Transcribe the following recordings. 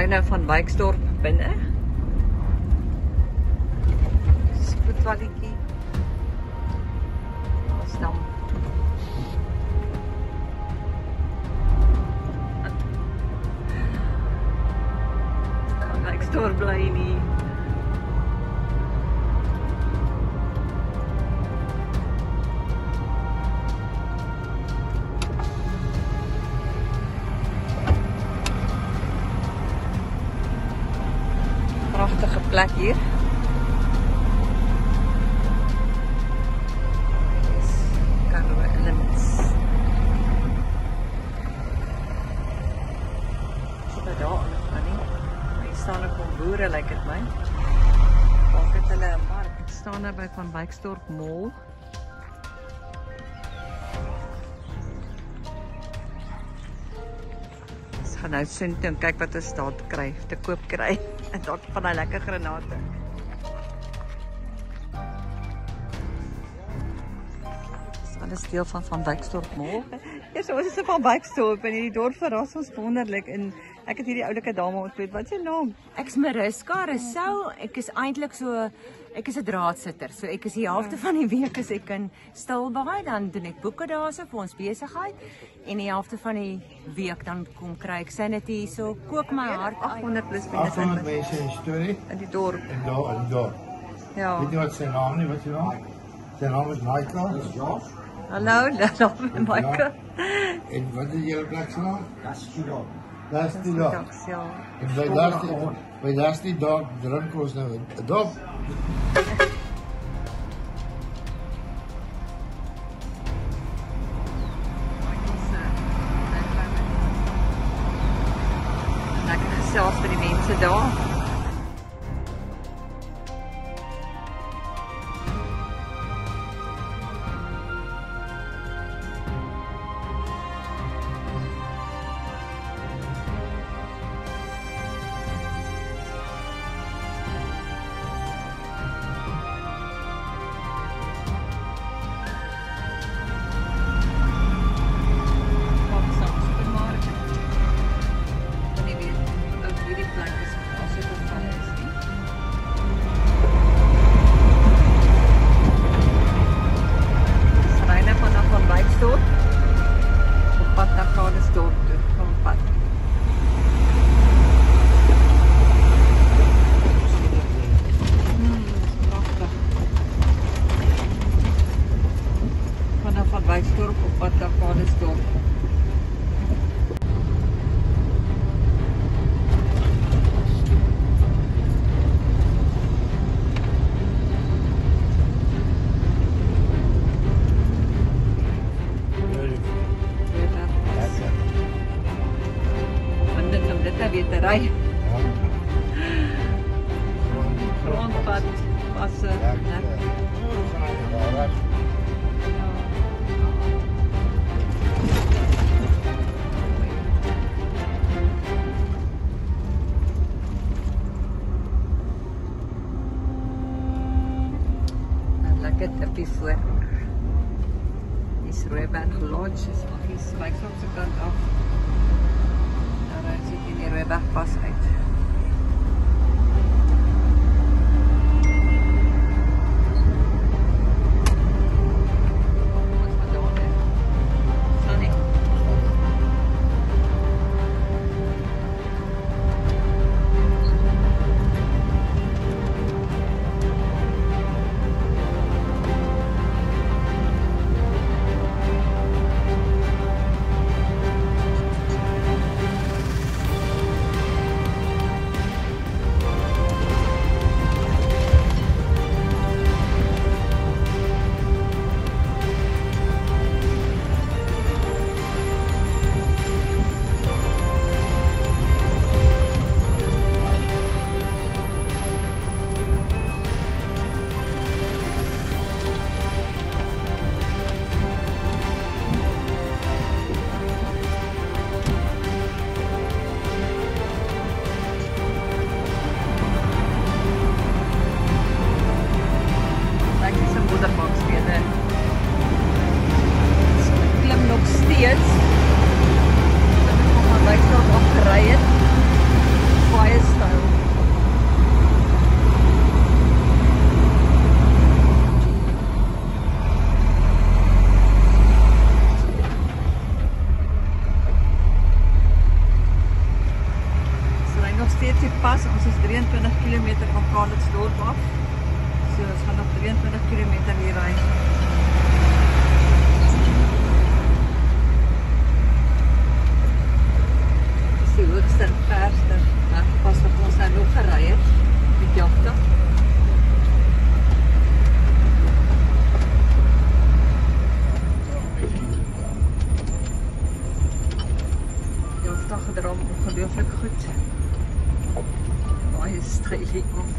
ry nou van Wyksdorp binne. Spoedwalletjie. Ons dan Wyksdorp bly nie. Pragtige plek hier. Dis Karoo Elements. Sit daar aan nie. Hier staan 'n klomp boere, lyk dit my. Dalk het hulle 'n mark. Ek staan nou by Van Wyksdorp Mall. Ons gaan nou sien toe en kyk wat ons daar te koop kry. En dalk van daai lekker granate. Dis alles deel van Wyksdorp Mall. Ja, so ons is Van Wyksdorp en hierdie dorp verras ons wonderlik en ek het hierdie oulike dame ontmoet. Wat is jou naam? Ek's Mariska Rousseau. Ek is eintlik ek is 'n draadsitter. So ek is die helfte van die week as ek in Stilbaai, dan doen ek boeke daarso vir ons besigheid en die helfte van die week dan kom kry ek Sanity hierso, kook my hart 800 plus minus 800 mense in storie in die dorp. en daar in dorp. Ja. Weet jy wat sy naam nie? Wat sy naam? Sy naam is Michael. Dis Josh. Hallo, hallo Michael. En wat is julle plek se naam? Dis die dag. ja. En by die dag drink ons nou 'n dop. Lekker gesels met die mense daar. Wyksdorp op pad na Paulsdorp. Om dit nou weer te ry. Grondpad, passe, lekker tippie voor. Dis Rooiberg Lodge, is nog eens Wyksdorp se kant af. Daar sit jy in die Rooiberg pas uit. pas, ons is 23 km van Calitzdorp af. So ons gaan nog 23 km hier ry. Dis die hoogste en verste pas wat ons nou nog gery het met jagte. Jagte gedram ongelooflik goed. Baie stylig af.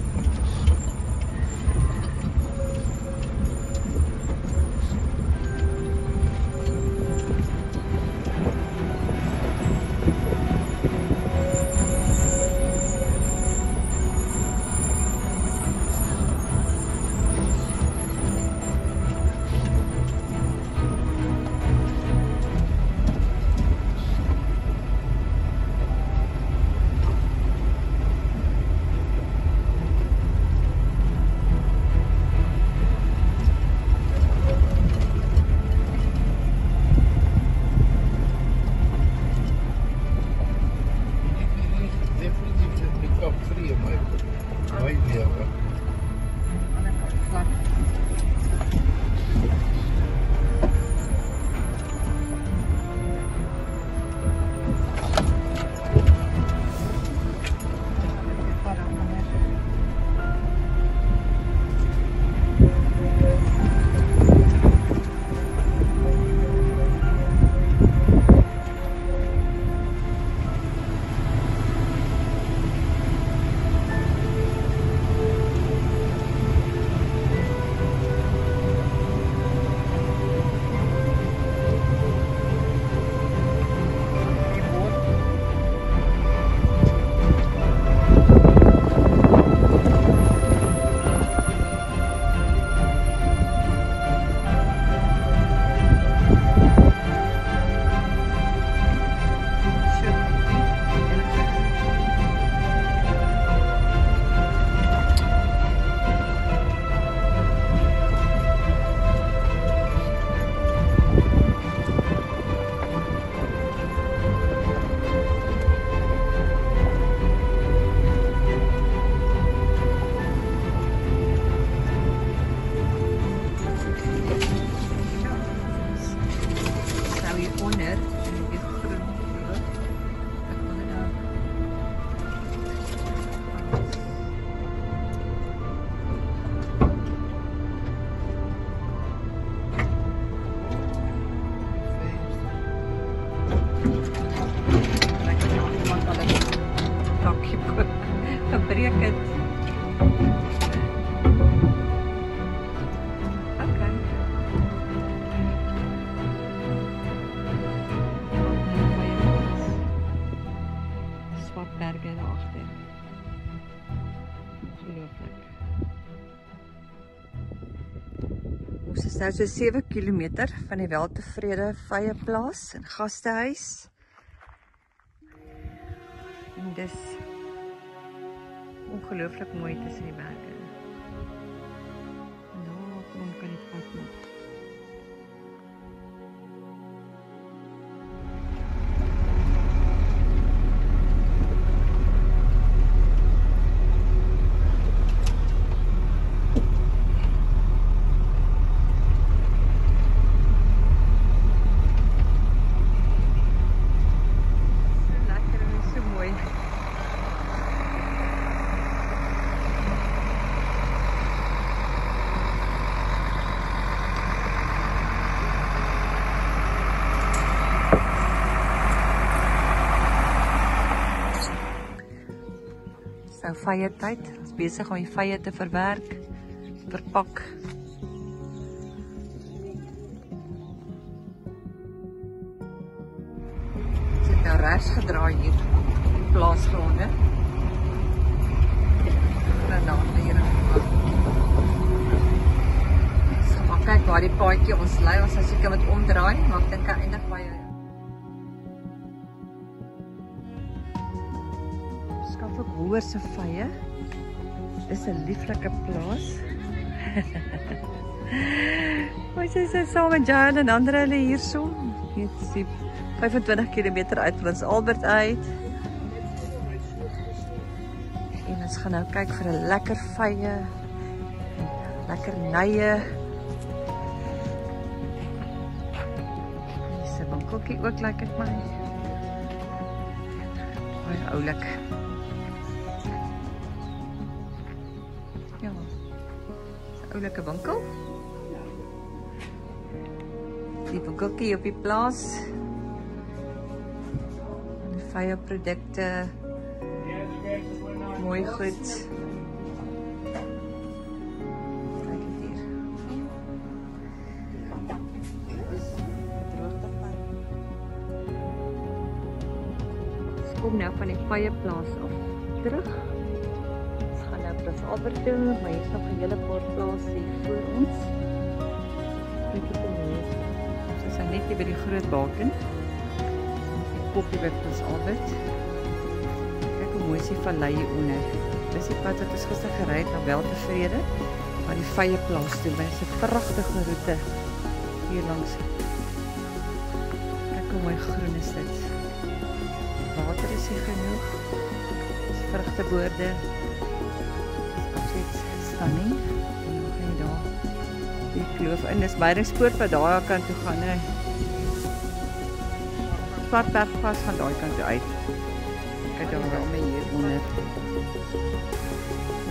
Ons is nou so 7 km van die Weltevrede Vyeplaas en Gastehuis. En dis ongelooflik mooi tussen die berge. En daar kom kan die pad nog. Nou vye tyd, ons is besig om die vye te verwerk, verpak. Ons het nou regs gedraai hier, die plaasgronde. En dan hier. So, maar kyk waar die paadjie ons lei, ons as seker met omdraai, maar ek dink hy eindig baie. Skaf ook hoër se vye. Dis 'n lieflike plaas. Ons is saam met Jan en ander hulle hierso. Dit is 25 km uit Prins Albert uit. Ons gaan nou kyk vir 'n lekker vye, lekker nye. Dis 'n winkeltjie ook, lyk dit my. Baie oulik. Ja, dis 'n oulike winkel. Die winkeltjie op die plaas. Vye produkte. Mooi goed. Kijk het hier. Ons kom nou van die vyeplaas af terug. Ons gaan nou Prins Albert toe, maar hier is nog 'n hele paar plase hier voor ons. Kyk hoe mooi. Ons is net hier by die groot baken. Die koppie by Prins Albert. Mooi is die vallei hieronder. Dis die pad wat ons gister gery het na Weltevrede, maar die vye plaas toe. Dit is 'n pragtige roete hier langs. Kyk hoe mooi groen is dit. Water is hier genoeg. Dis vrugteboorde. Dis absoluut stunning. En dan gaan jy daar die kloof in. Dis Beyringspoort wat daai kant toe gaan, hè. Swartbergpas gaan daai kant toe uit. Kyk dan wel my hier onder.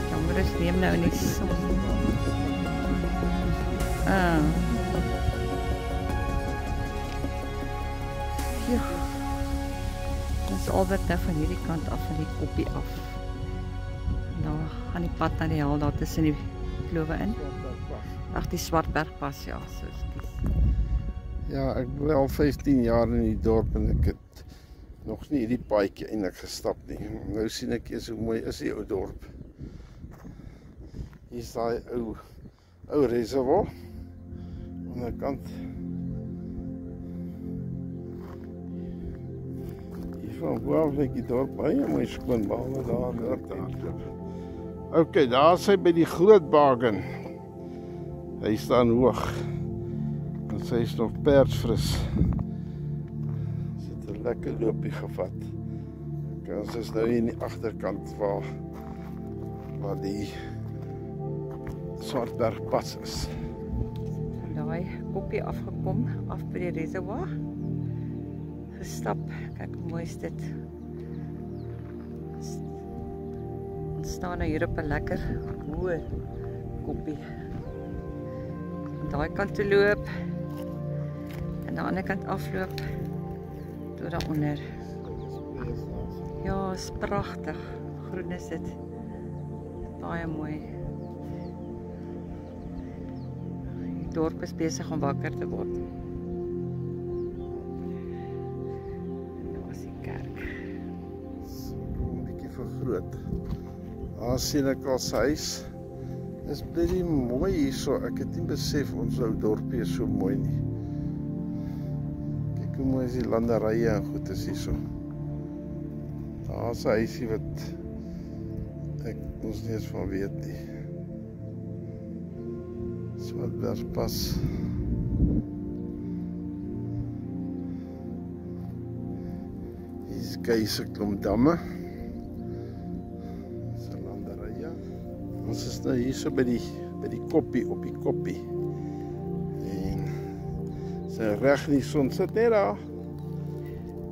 Jammer is neem nou nie son. Ja. Dis Albert nou van hierdie kant af van die koppie af. Nou gaan die pad na die hel daar tussen die klowe in. Ag, die Swartbergpas, ja, so skies. Ja, ek bly al 15 jaar in die dorp en ek het nog nie hierdie paadjie eintlik gestap nie. Nou sien ek eers hoe mooi is die ou dorp. Hier is daai ou reservoir aan die kant. Hier van bo af lyk die dorp baie mooi skoon, behalwe daar hardloop. OK, daar is hy by die groot baken. Hy staan hoog. En sy is nog persfris. Lekker loopie gevat. Ons is nou hier in die agterkant waar die Swartbergpas is. Daai koppie afgekom, af by die reservoir. Gestap. Kyk hoe mooi is dit. Ons staan nou hier op 'n lekker hoë koppie. Aan daai kant te loop. En aan die ander kant afloop. Daaronder. Ja, is pragtig. Groen is dit. Baie mooi. Die dorp is besig om wakker te word. En daar is die kerk. Een bietjie vergroot. Daar sien ek al sy huis. Dis baie mooi hierso. Ek het nie besef ons ou dorpie is so mooi nie. Hoe mooi is die landerye en goed is hier so. Daar is 'n huisie wat ek ons nie eens van weet nie. Swartbergpas. Hier is Keise klomp damme. Dis 'n landerye. Ons is nou hier so by die koppie, op die koppie. Sy reg in die son sit net daar.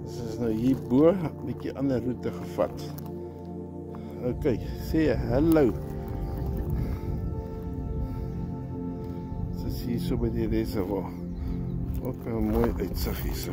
Ons is nou hier bo, 'n bietjie ander roete gevat. OK, sê hallo. Ons is hier so by die reservoir. Ook 'n mooi uitsig hier so.